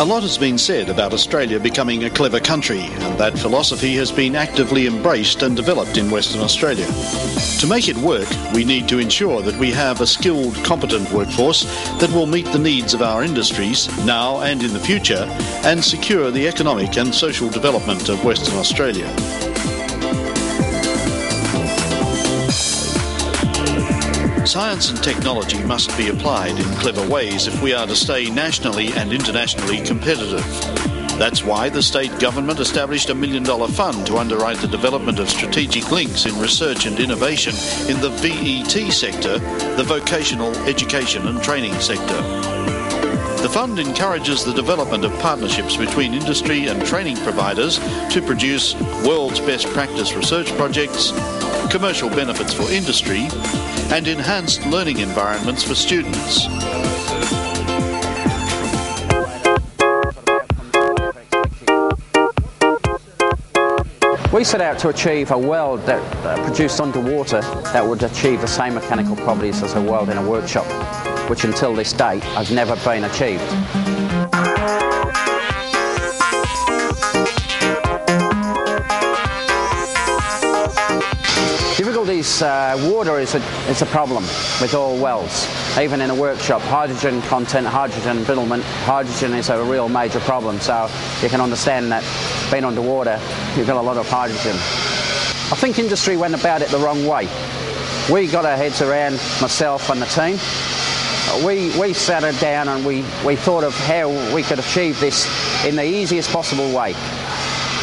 A lot has been said about Australia becoming a clever country, and that philosophy has been actively embraced and developed in Western Australia. To make it work, we need to ensure that we have a skilled, competent workforce that will meet the needs of our industries now and in the future, and secure the economic and social development of Western Australia. Science and technology must be applied in clever ways if we are to stay nationally and internationally competitive. That's why the state government established $1 million fund to underwrite the development of strategic links in research and innovation in the VET sector, the vocational education and training sector. The fund encourages the development of partnerships between industry and training providers to produce world's best practice research projects, commercial benefits for industry, and enhanced learning environments for students. We set out to achieve a weld that produced underwater that would achieve the same mechanical properties as a weld in a workshop, which until this date has never been achieved. Difficulties, water is a problem with all welds. Even in a workshop, hydrogen content, hydrogen embrittlement, hydrogen is a real major problem. So you can understand that being underwater, you've got a lot of hydrogen. I think industry went about it the wrong way. We got our heads around, myself and the team. We sat it down and we thought of how we could achieve this in the easiest possible way.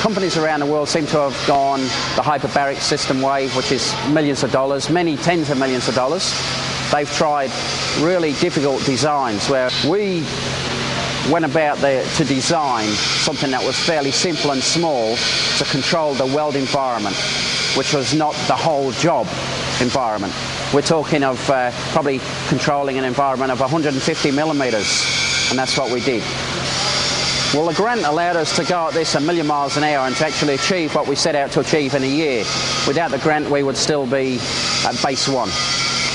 Companies around the world seem to have gone the hyperbaric system way, which is millions of dollars, many tens of millions of dollars. They've tried really difficult designs where we went about to design something that was fairly simple and small to control the weld environment, which was not the whole job environment. We're talking of probably controlling an environment of 150 millimetres, and that's what we did. Well, the grant allowed us to go at this 1,000,000 miles an hour and to actually achieve what we set out to achieve in a year. Without the grant, we would still be at base one.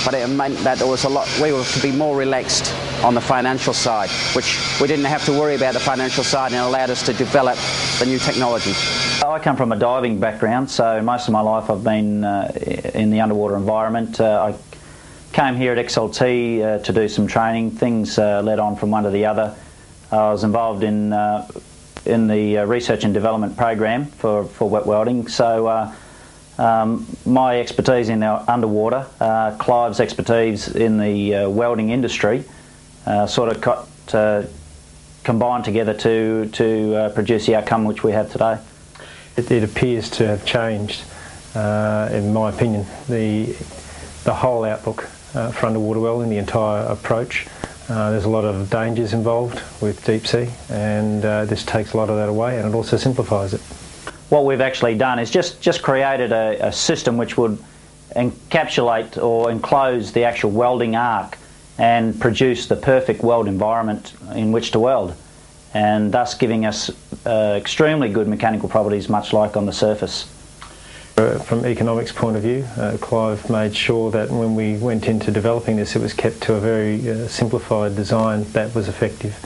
But it meant that there was a lot, we were to be more relaxed on the financial side, which we didn't have to worry about the financial side, and it allowed us to develop the new technology. I come from a diving background, so most of my life I've been in the underwater environment. I came here at XLT to do some training. Things led on from one to the other. I was involved in the research and development program for wet welding. So my expertise in the underwater, Clive's expertise in the welding industry, sort of got combined together to produce the outcome which we have today. It appears to have changed, in my opinion, the whole outlook for underwater welding, the entire approach. There's a lot of dangers involved with deep sea, and this takes a lot of that away, and it also simplifies it. What we've actually done is just created a system which would encapsulate or enclose the actual welding arc and produce the perfect weld environment in which to weld, and thus giving us extremely good mechanical properties, much like on the surface. From economics point of view, Clive made sure that when we went into developing this, it was kept to a very simplified design that was effective,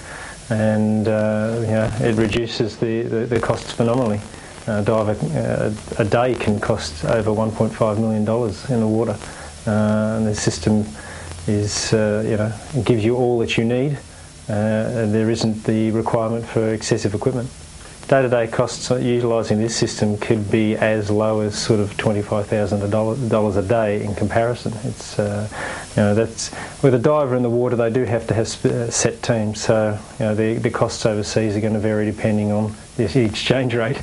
and it reduces the costs phenomenally. A day can cost over $1.5 million in the water, and the system is gives you all that you need. And there isn't the requirement for excessive equipment. Day-to-day costs utilising this system could be as low as sort of $25,000 a day in comparison. It's that's with a diver in the water, they do have to have set teams, so the costs overseas are going to vary depending on the exchange rate.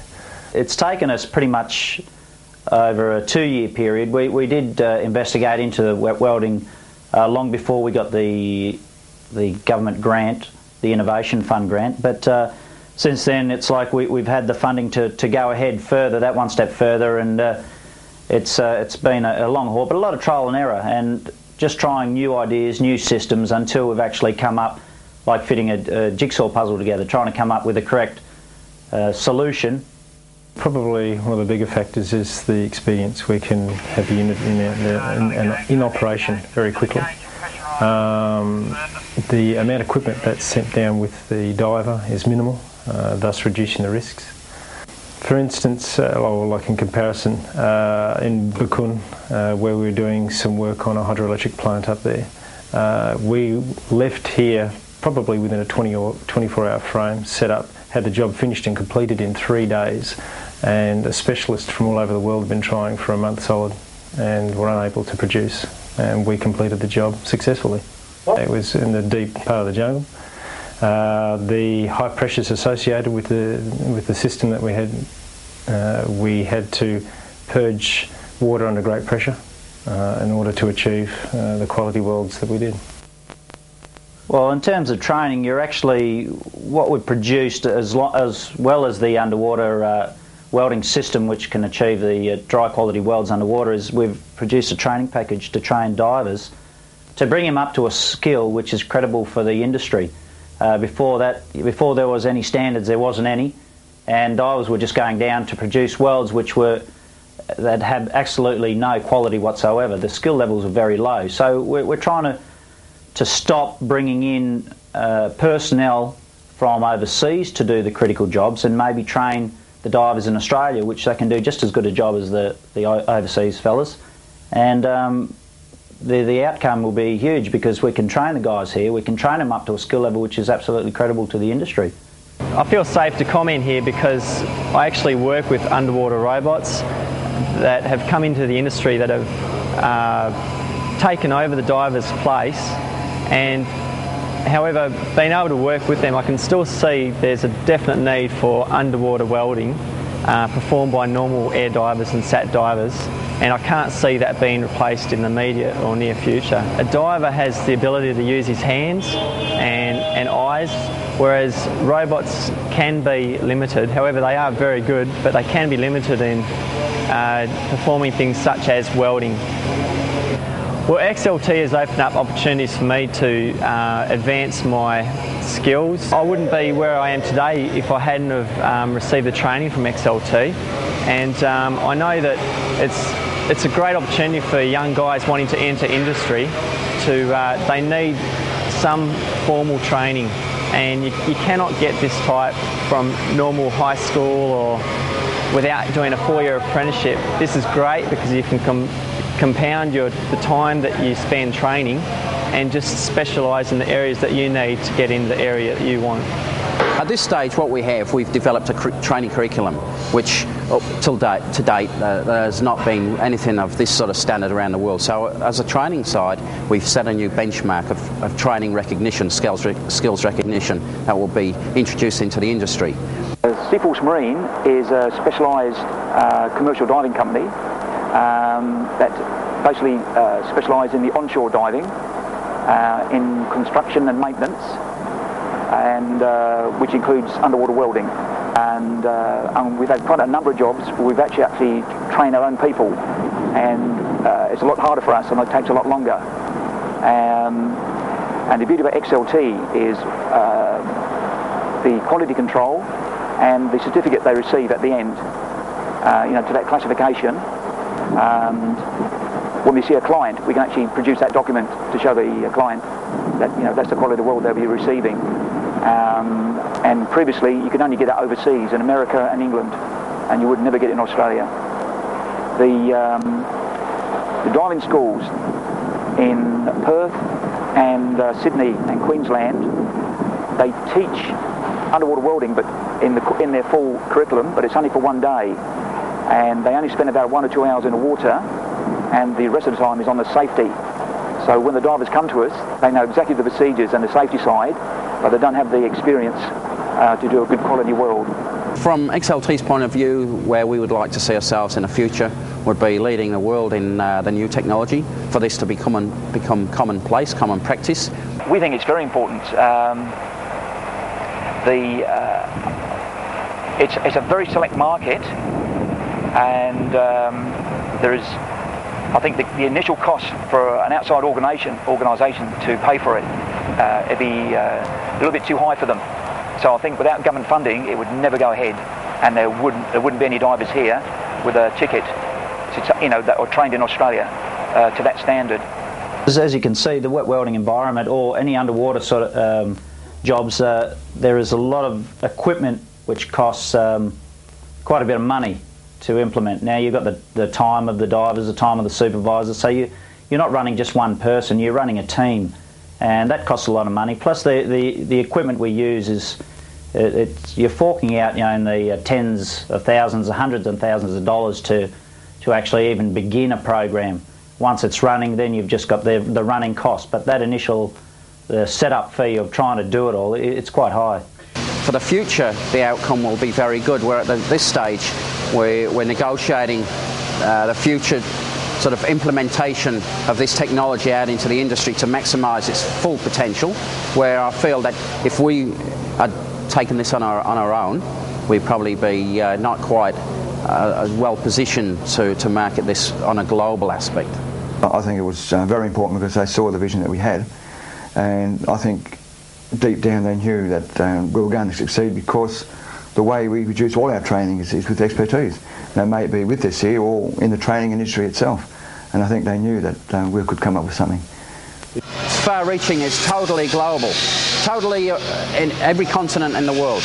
It's taken us pretty much over a 2-year period. We did investigate into wet welding long before we got the government grant, the Innovation Fund grant, but since then it's like we've had the funding to go ahead further, that one step further, and it's been a long haul, but a lot of trial and error, and just trying new ideas, new systems, until we've actually come up, like fitting a jigsaw puzzle together, trying to come up with the correct solution. Probably one of the bigger factors is the experience. We can have the unit in operation very quickly. The amount of equipment that's sent down with the diver is minimal, thus reducing the risks. For instance, like in comparison, in Bakun, where we were doing some work on a hydroelectric plant up there, we left here probably within a 20 or 24-hour frame, set up, had the job finished and completed in 3 days, and a specialist from all over the world had been trying for a month solid and were unable to produce, and we completed the job successfully. It was in the deep part of the jungle. The high pressures associated with the system that we had to purge water under great pressure in order to achieve the quality welds that we did. Well, in terms of training, you're actually, what we've produced as well as the underwater welding system which can achieve the dry quality welds underwater, is we've produced a training package to train divers to bring them up to a skill which is credible for the industry. Before there was any standards, there wasn't any, and divers were just going down to produce welds that had absolutely no quality whatsoever. The skill levels are very low. So we're trying to stop bringing in personnel from overseas to do the critical jobs and maybe train the divers in Australia, which they can do just as good a job as the overseas fellas. And the outcome will be huge, because we can train the guys here, we can train them up to a skill level which is absolutely credible to the industry. I feel safe to comment here because I actually work with underwater robots that have come into the industry that have taken over the diver's place, and however, being able to work with them, I can still see there's a definite need for underwater welding performed by normal air divers and sat divers, and I can't see that being replaced in the immediate or near future. A diver has the ability to use his hands and eyes, whereas robots can be limited. However, they are very good, but they can be limited in performing things such as welding. Well, XLT has opened up opportunities for me to advance my skills. I wouldn't be where I am today if I hadn't have received the training from XLT, and I know that it's a great opportunity for young guys wanting to enter industry. They need some formal training, and you cannot get this type from normal high school or without doing a 4-year apprenticeship. This is great because you can compound the time that you spend training and just specialise in the areas that you need to get into the area that you want. At this stage, what we've developed a training curriculum which to date there's not been anything of this sort of standard around the world. So as a training side, we've set a new benchmark of training recognition, skills recognition that will be introduced into the industry. Seaforce Marine is a specialised commercial diving company that basically specialise in the onshore diving, in construction and maintenance, and which includes underwater welding. And we've had quite a number of jobs where we've actually trained our own people, and it's a lot harder for us and it takes a lot longer. And the beauty about XLT is the quality control and the certificate they receive at the end, to that classification. When we see a client, we can actually produce that document to show the client that that's the quality of the weld they'll be receiving. And previously, you could only get it overseas in America and England, and you would never get it in Australia. The diving schools in Perth and Sydney and Queensland, they teach underwater welding, but in their full curriculum, but it's only for 1 day, and they only spend about 1 or 2 hours in the water, and the rest of the time is on the safety. So when the divers come to us, they know exactly the procedures and the safety side, but they don't have the experience to do a good quality weld. From XLT's point of view, where we would like to see ourselves in the future would be leading the world in the new technology, for this to become commonplace, common practice. We think it's very important. It's a very select market, and there is, I think, the initial cost for an outside organisation to pay for it, it'd be a little bit too high for them. So I think without government funding, it would never go ahead, and there wouldn't be any divers here with a ticket, that are trained in Australia to that standard. As you can see, the wet welding environment or any underwater sort of jobs, there is a lot of equipment which costs quite a bit of money to implement. Now you've got the time of the divers, the time of the supervisors, so you're not running just one person, you're running a team, and that costs a lot of money. Plus the equipment we use is, you're forking out, in the tens of thousands, hundreds and thousands of dollars to actually even begin a program. Once it's running, then you've just got the running cost, but that initial setup fee of trying to do it all, it's quite high. For the future, the outcome will be very good. We're at this stage where we're negotiating the future sort of implementation of this technology out into the industry to maximise its full potential, where I feel that if we had taken this on our own, we'd probably be not quite as well positioned to market this on a global aspect. I think it was very important because they saw the vision that we had, and I think deep down they knew that we were going to succeed because the way we produce all our training is with expertise. Now, may it be with this here or in the training industry itself, and I think they knew that we could come up with something. It's far-reaching, it's totally global, totally in every continent in the world.